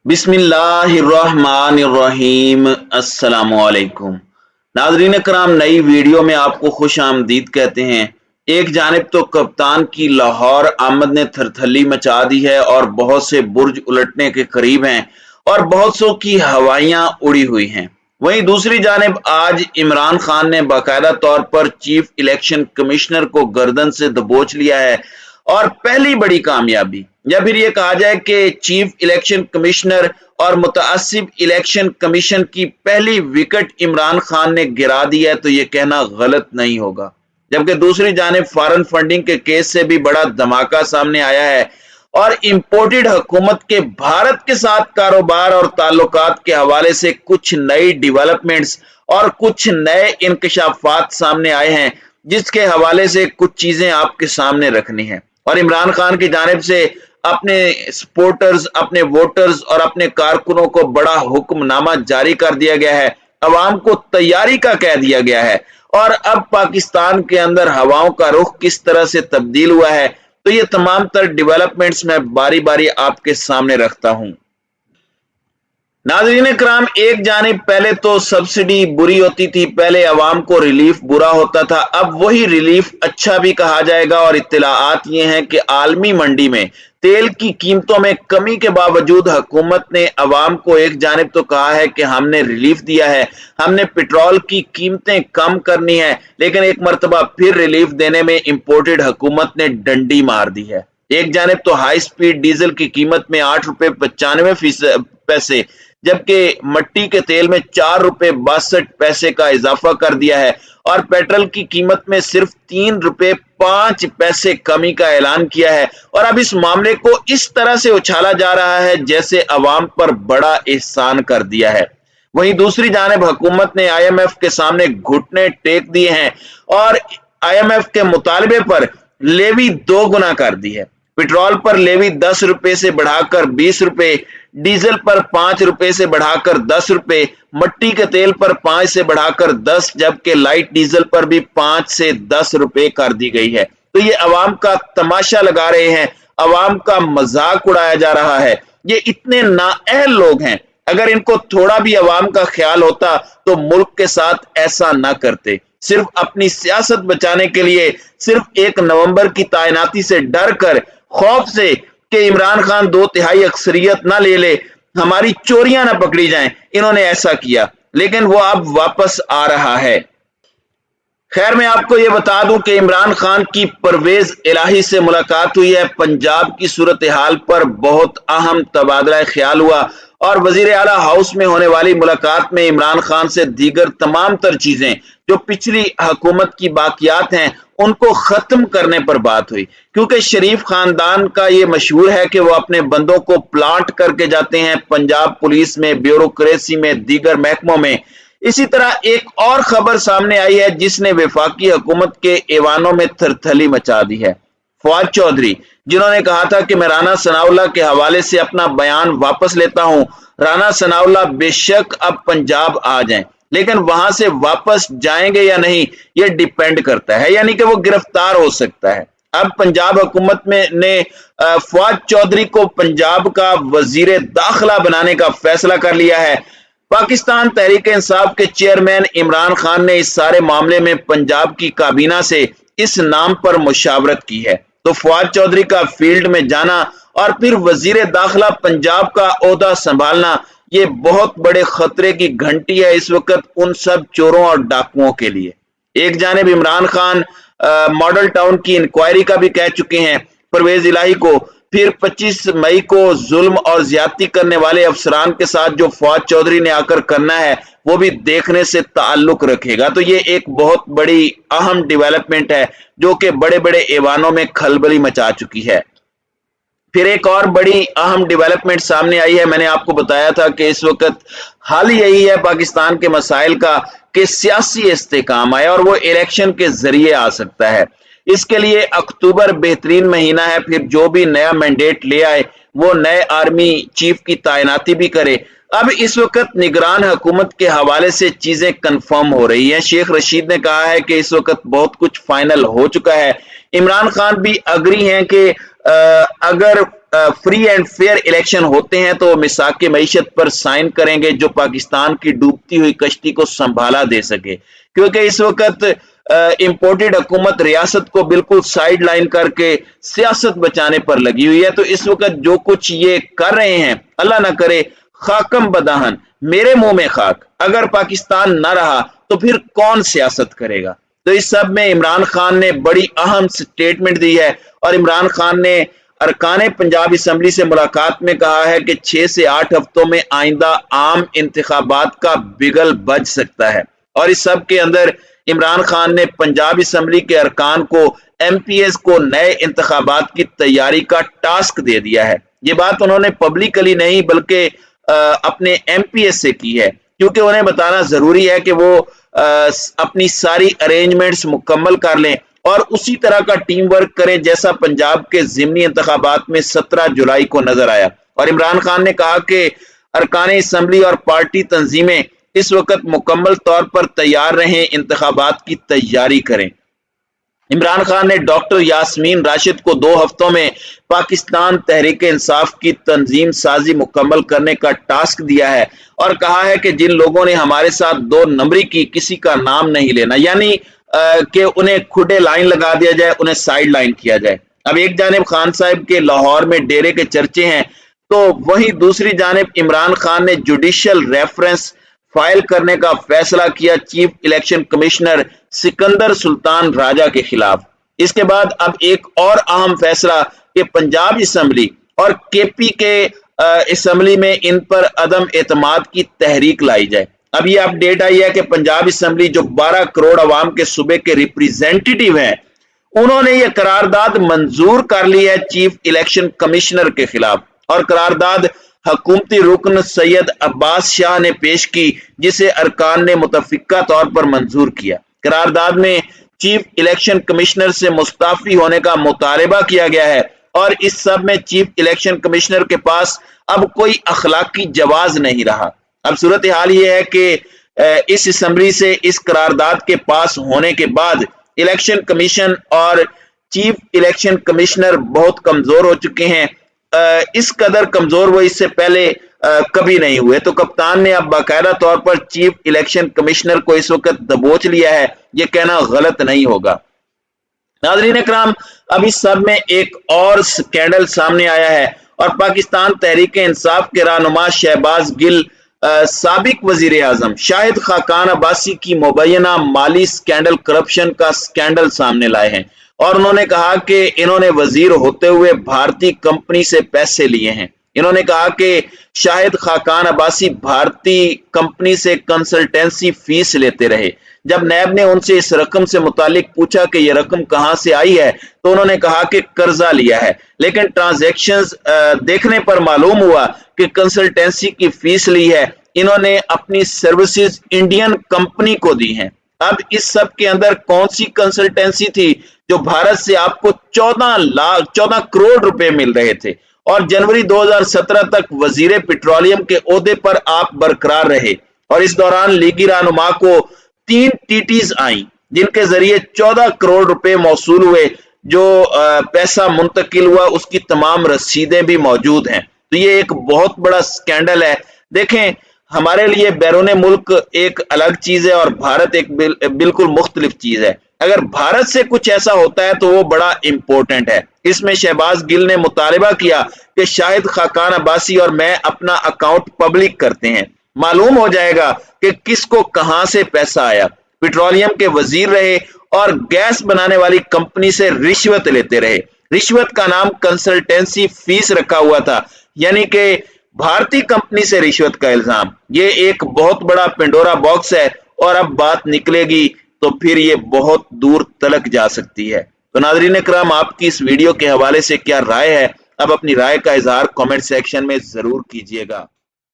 बिस्मिल्लाहिर्रहमानिर्रहीम। अस्सलामुअलैकुम नाज़रीन कराम, नई वीडियो में आपको खुश आमदीद कहते हैं। एक जानिब तो कप्तान की लाहौर आमद ने थरथली मचा दी है और बहुत से बुर्ज उलटने के करीब हैं और बहुत सौ की हवाइयां उड़ी हुई हैं। वहीं दूसरी जानिब आज इमरान खान ने बाकायदा तौर पर चीफ इलेक्शन कमिश्नर को गर्दन से दबोच लिया है और पहली बड़ी कामयाबी, या फिर ये कहा जाए कि चीफ इलेक्शन कमिश्नर और मुतअस्सिब इलेक्शन कमीशन की पहली विकेट इमरान खान ने गिरा दी है, तो ये कहना गलत नहीं होगा। जबकि दूसरी जानिब फॉरेन फंडिंग के केस से भी बड़ा धमाका सामने आया है और इंपोर्टेड हुकूमत के भारत के साथ कारोबार और ताल्लुकात के हवाले से कुछ नई डेवलपमेंट्स और कुछ नए इंकशाफात सामने आए हैं, जिसके हवाले से कुछ चीजें आपके सामने रखनी है। और इमरान खान की जानिब से अपने सपोर्टर्स, अपने वोटर्स और अपने कारकुनों को बड़ा हुक्मनामा जारी कर दिया गया है, अवाम को तैयारी का कह दिया गया है। और अब पाकिस्तान के अंदर हवाओं का रुख किस तरह से तब्दील हुआ है, तो ये तमाम तर डेवलपमेंट्स मैं बारी बारी आपके सामने रखता हूं। नाज़रीन कराम, एक जानिब पहले तो सब्सिडी बुरी होती थी, पहले अवाम को रिलीफ बुरा होता था, अब वही रिलीफ अच्छा भी कहा जाएगा। और इत्तलाआत ये हैं कि आलमी मंडी में तेल की कीमतों में कमी के बावजूद हुकूमत ने अवाम को एक जानिब तो कहा है कि हमने रिलीफ दिया है, हमने पेट्रोल की कीमतें कम करनी है, लेकिन एक मरतबा फिर रिलीफ देने में इंपोर्टेड हुकूमत ने डंडी मार दी है। एक जानिब तो हाई स्पीड डीजल की कीमत में 8 रुपए 95 पैसे, जबकि मट्टी के तेल में 4 रुपए 62 पैसे का इजाफा कर दिया है और पेट्रोल की कीमत में सिर्फ 3 रुपए 5 पैसे कमी का ऐलान किया है। और अब इस मामले को इस तरह से उछाला जा रहा है जैसे अवाम पर बड़ा एहसान कर दिया है। वहीं दूसरी जानिब हुकूमत ने IMF के सामने घुटने टेक दिए हैं और IMF के मुतालबे पर लेवी 2 गुना कर दी है। पेट्रोल पर लेवी 10 रुपए से बढ़ाकर 20 रुपए, डीजल पर 5 रुपए से बढ़ाकर 10 रुपए, मट्टी के तेल पर 5 से बढ़ाकर 10, जबकि लाइट डीजल पर भी 5 से 10 रुपए कर दी गई है। तो ये अवाम का तमाशा लगा रहे हैं, अवाम का मजाक उड़ाया जा रहा है। ये इतने नाअहल लोग हैं, अगर इनको थोड़ा भी अवाम का ख्याल होता तो मुल्क के साथ ऐसा ना करते। सिर्फ अपनी सियासत बचाने के लिए, सिर्फ 1 नवंबर की तैनाती से डर कर, खौफ से कि इमरान खान 2/3 अक्सरियत ना ले ले, हमारी चोरियां ना पकड़ी जाएं, इन्होंने ऐसा किया। लेकिन वो अब वापस आ रहा है। खैर, मैं आपको ये बता दूं कि इमरान खान की परवेज इलाही से मुलाकात हुई है। पंजाब की सूरत हाल पर बहुत अहम तबादला ख्याल हुआ और वजीर आला हाउस में होने वाली मुलाकात में इमरान खान से दीगर तमाम तर चीजें जो पिछली हुकूमत की बाकियात हैं उनको खत्म करने पर बात हुई। क्योंकि शरीफ खानदान का ये मशहूर है कि वो अपने बंदों को प्लांट करके जाते हैं पंजाब पुलिस में, ब्यूरोक्रेसी में, दीगर महकमों में। इसी तरह एक और खबर सामने आई है जिसने वफाकी हुकूमत के ऐवानों में थरथली मचा दी है। फवाद चौधरी, जिन्होंने कहा था कि मैं राना सनाउल्लाह के हवाले से अपना बयान वापस लेता हूं, राना सनाउल्लाह बेशक अब पंजाब आ जाएं, लेकिन वहां से वापस जाएंगे या नहीं ये डिपेंड करता है, यानी कि वो गिरफ्तार हो सकता है। अब पंजाब हुकूमत में ने फवाद चौधरी को पंजाब का वजीर दाखिला बनाने का फैसला कर लिया है। पाकिस्तान तहरीक इंसाफ के चेयरमैन इमरान खान ने इस सारे मामले में पंजाब की काबीना से इस नाम पर मुशावरत की है। तो फवाद चौधरी का फील्ड में जाना और फिर वजीर दाखिला पंजाब का ओहदा संभालना, ये बहुत बड़े खतरे की घंटी है इस वक्त उन सब चोरों और डाकुओं के लिए। एक जानिब इमरान खान मॉडल टाउन की इंक्वायरी का भी कह चुके हैं परवेज इलाही को, फिर 25 मई को जुल्म और ज्यादती करने वाले अफसरान के साथ जो फवाद चौधरी ने आकर करना है वो भी देखने से ताल्लुक रखेगा। तो ये एक बहुत बड़ी अहम डेवलपमेंट है जो कि बड़े बड़े ऐवानों में खलबली मचा चुकी है। फिर एक और बड़ी अहम डेवलपमेंट सामने आई है। मैंने आपको बताया था कि इस वक्त हाल यही है पाकिस्तान के मसाइल का कि सियासी इस्तेकाम आए और वो इलेक्शन के जरिए आ सकता है। इसके लिए अक्टूबर बेहतरीन महीना है। फिर जो भी नया मैंडेट ले आए वो नए आर्मी चीफ की तैनाती भी करे। अब इस वक्त निगरान हुकूमत के हवाले से चीजें कंफर्म हो रही हैं। शेख रशीद ने कहा है कि इस वक्त बहुत कुछ फाइनल हो चुका है। इमरान खान भी अग्री हैं कि अगर फ्री एंड फेयर इलेक्शन होते हैं तो वो मिसाक मईशत पर साइन करेंगे जो पाकिस्तान की डूबती हुई कश्ती को संभाला दे सके, क्योंकि इस वक्त इंपोर्टेड हुकूमत रियासत को बिल्कुल साइड लाइन करके सियासत बचाने पर लगी हुई है। तो इस वक्त जो कुछ ये कर रहे हैं, अल्लाह ना करे खाकम बदाहन, मेरे मुंह में खाक, अगर पाकिस्तान ना रहा तो फिर कौन सियासत करेगा। तो इस सब में इमरान खान ने बड़ी अहम स्टेटमेंट दी है और इमरान खान ने अरकान पंजाब असम्बली से मुलाकात में कहा है कि 6 से 8 हफ्तों में आइंदा आम इंतखाबात का बिगल बज सकता है। और इस सब के अंदर इमरान खान ने पंजाब असम्बली के अरकान को MPs को नए इंतखाबात की तैयारी का टास्क दे दिया है। ये बात उन्होंने पब्लिकली नहीं बल्कि अपने MPs से की है, क्योंकि उन्हें बताना जरूरी है कि वो अपनी सारी अरेंजमेंट्स मुकम्मल कर लें और उसी तरह का टीम वर्क करें जैसा पंजाब के ज़िमनी इंतखाबात में 17 जुलाई को नजर आया। और इमरान खान ने कहा कि अरकान असम्बली और पार्टी तंजीमें इस वक्त मुकम्मल तौर पर तैयार रहें, इंतखाबात की तैयारी करें। इमरान खान ने डॉक्टर यास्मीन राशिद को 2 हफ्तों में पाकिस्तान तहरीक इंसाफ की तंजीम साजी मुकम्मल करने का टास्क दिया है और कहा है कि जिन लोगों ने हमारे साथ 2 नंबरी की, किसी का नाम नहीं लेना, यानी कि उन्हें खुदे लाइन लगा दिया जाए, उन्हें साइड लाइन किया जाए। अब एक जानिब खान साहब के लाहौर में डेरे के चर्चे हैं, तो वहीं दूसरी जानिब इमरान खान ने जुडिशियल रेफरेंस फाइल करने का फैसला किया chief election commissioner Sikandar Sultan Raja के खिलाफ। इसके बाद अब एक और अहम फैसला कि पंजाब असम्बली और KP के असम्बली में इन पर अदम एतमाद की तहरीक लाई जाए। अब ये अपडेट आई है कि पंजाब असम्बली जो 12 करोड़ अवाम के सूबे के रिप्रेजेंटेटिव हैं, उन्होंने ये करारदाद मंजूर कर ली है चीफ इलेक्शन कमिश्नर के खिलाफ। और करारदाद हुकूमती रुकन सैयद अब्बास शाह ने पेश की, जिसे अरकान ने मुतफिका तौर पर मंजूर किया। करारदाद में चीफ इलेक्शन कमिश्नर से मुस्ताफी होने का मुतालबा किया गया है और इस सब में चीफ इलेक्शन कमिश्नर के पास अब कोई अखलाकी जवाज नहीं रहा। अब सूरत हाल ये है कि इस असम्बली से इस करारदाद के पास होने के बाद इलेक्शन कमीशन और चीफ इलेक्शन कमिश्नर बहुत कमजोर हो चुके हैं। इस कदर कमजोर वो इससे पहले कभी नहीं हुए। तो कप्तान ने अब बाकायदा तौर पर चीफ इलेक्शन कमिश्नर को इस वक्त दबोच लिया है, ये कहना गलत नहीं होगा। नाज़रीन इकराम, अब इस सब में एक और स्कैंडल सामने आया है और पाकिस्तान तहरीक इंसाफ के रहनुमा शहबाज गिल साबिक वजीर आजम शाहिद खाकान अब्बासी की मुबैना माली स्कैंडल, करप्शन का स्कैंडल सामने लाए हैं और उन्होंने कहा कि इन्होंने वजीर होते हुए भारतीय कंपनी से पैसे लिए हैं। इन्होंने कहा कि शाहिद खाकान अब्बासी भारतीय कंपनी से कंसल्टेंसी फीस लेते रहे। जब नैब ने उनसे इस रकम से मुतालिक पूछा कि यह रकम कहां से आई है, तो उन्होंने कहा कि कर्जा लिया है, लेकिन ट्रांजैक्शंस देखने पर मालूम हुआ कि कंसल्टेंसी की फीस ली है इन्होंने अपनी सर्विसेज इंडियन कंपनी को दी हैं। अब इस सब के अंदर कौन सी कंसल्टेंसी थी जो भारत से आपको 14 करोड़ रुपए मिल रहे थे और जनवरी 2017 तक वजीर पेट्रोलियम के ओहदे पर आप बरकरार रहे और इस दौरान लीगी रहनुमा को 3 TTs आई जिनके जरिए 14 करोड़ रुपए मौसूल हुए। जो पैसा मुंतकिल हुआ उसकी तमाम रसीदें भी मौजूद हैं। तो ये एक बहुत बड़ा स्कैंडल है। देखें, हमारे लिए बैरून मुल्क एक अलग चीज है और भारत एक बिल्कुल मुख्तलिफ चीज है। अगर भारत से कुछ ऐसा होता है तो वो बड़ा इंपॉर्टेंट है। इसमें शहबाज गिल ने मुतालबा किया कि शाहिद खाकान अब्बासी और मैं अपना अकाउंट पब्लिक करते हैं, मालूम हो जाएगा कि किसको कहां से पैसा आया। पेट्रोलियम के वजीर रहे और गैस बनाने वाली कंपनी से रिश्वत लेते रहे। रिश्वत का नाम कंसल्टेंसी फीस रखा हुआ था, यानी कि भारतीय कंपनी से रिश्वत का इल्जाम। ये एक बहुत बड़ा पेंडोरा बॉक्स है और अब बात निकलेगी तो फिर ये बहुत दूर तलक जा सकती है। तो नाज़रीन इकराम, आपकी इस वीडियो के हवाले से क्या राय है? अब अपनी राय का इजहार कमेंट सेक्शन में जरूर कीजिएगा।